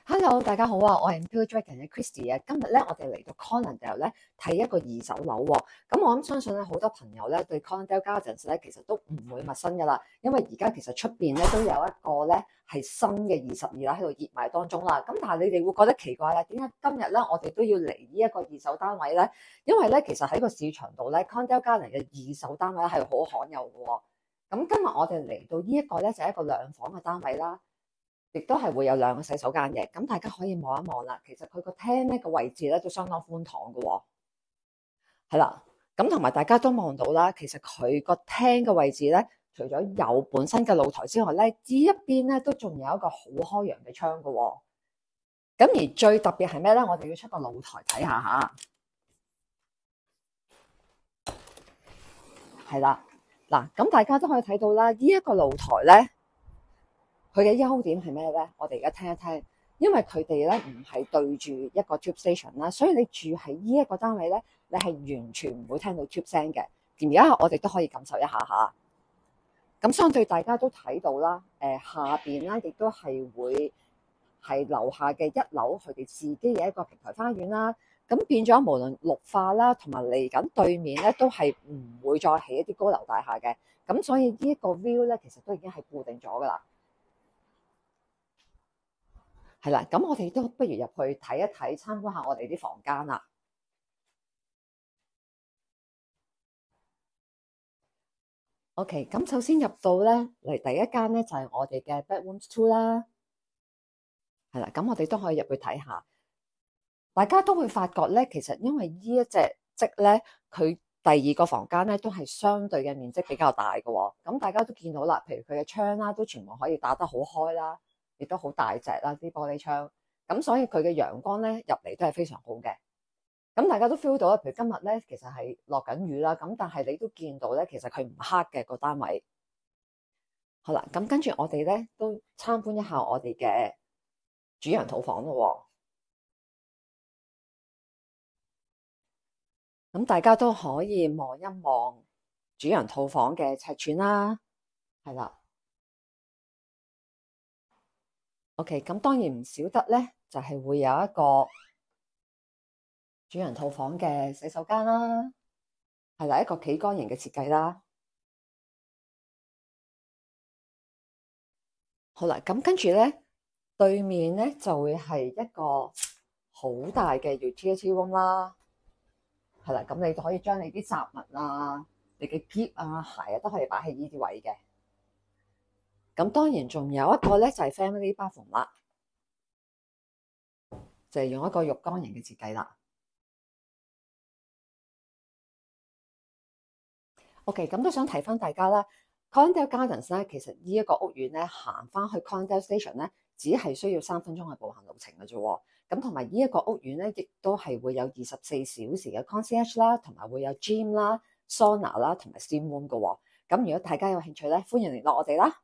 Hello，大家好啊！我係 Imperial Dragon 嘅 Christy 啊。今日咧，我哋嚟到 Colindale 咧睇一個二手樓喎。咁我諗相信咧，好多朋友咧對 Colindale Gardens 咧其實都唔會陌生噶啦。因為而家其實出邊咧都有一個咧係新嘅22啦喺度熱賣當中啦。咁但係你哋會覺得奇怪啦，點解今日咧我哋都要嚟呢一個二手單位咧？因為咧其實喺個市場度咧 Colindale Gardens 嘅二手單位係好罕有嘅喎。咁今日我哋嚟到呢一個咧就係一個兩房嘅單位啦。亦都係會有兩個洗手間嘅，咁大家可以望一望啦。其實佢個廳咧個位置咧都相當寬敞嘅喎，係啦。咁同埋大家都望到啦，其實佢個廳嘅位置咧，除咗有本身嘅露台之外咧，呢一邊咧都仲有一個好開揚嘅窗嘅喎。咁而最特別係咩咧？我哋要出個露台睇下嚇，係啦。嗱，咁大家都可以睇到啦，呢一個露台咧。佢嘅優點係咩咧？我哋而家聽一聽，因為佢哋咧唔係對住一個 tube station 啦，所以你住喺呢一個單位咧，你係完全唔會聽到 tube 聲嘅。而家我哋都可以感受一下下。咁相對大家都睇到啦，下邊咧亦都係會係樓下嘅一樓，佢哋自己嘅一個平台花園啦。咁變咗無論綠化啦，同埋嚟緊對面咧都係唔會再起一啲高樓大廈嘅。咁所以呢一個 view 咧，其實都已經係固定咗噶啦。係啦，咁我哋都不如入去睇一睇，參觀下我哋啲房間啦。OK，咁首先入到咧嚟第一間咧就係我哋嘅 bedrooms 2啦。係啦，咁我哋都可以入去睇下。大家都會發覺咧，其實因為呢一隻積咧，佢第二個房間咧都係相對嘅面積比較大嘅喎。咁大家都見到啦，譬如佢嘅窗啦，都全部可以打得好開啦，亦都好大隻啦啲玻璃窗。咁所以佢嘅陽光咧入嚟都係非常好嘅。咁大家都 feel 到啦，譬如今日咧，其實係落緊雨啦，咁但係你都見到咧，其實佢唔黑嘅個單位。好啦，咁跟住我哋咧都參觀一下我哋嘅主人套房咯喎。咁大家都可以望一望主人套房嘅尺寸啦，係啦。OK，咁當然唔少得咧，就係會有一個主人套房嘅洗手間啦，係啦，一個企缸型嘅設計啦。好啦，咁跟住咧，對面咧就會係一個好大嘅 utility room 啦，係啦，咁你就可以將你啲雜物啊、你嘅篋啊、鞋啊都可以擺喺呢啲位嘅。咁當然仲有一個咧就係 family bathroom 啦，就係用一個浴缸型嘅設計啦。OK，咁都想提翻大家啦。Colindale Gardens 咧，其實呢一個屋苑咧，行翻去 Colindale Station 咧，只係需要3分鐘嘅步行路程嘅啫。咁同埋呢一個屋苑咧，亦都係會有24小時嘅 concierge 啦，同埋會有 gym 啦、sauna 啦，同埋 steam room 嘅。咁如果大家有興趣咧，歡迎聯絡我哋啦。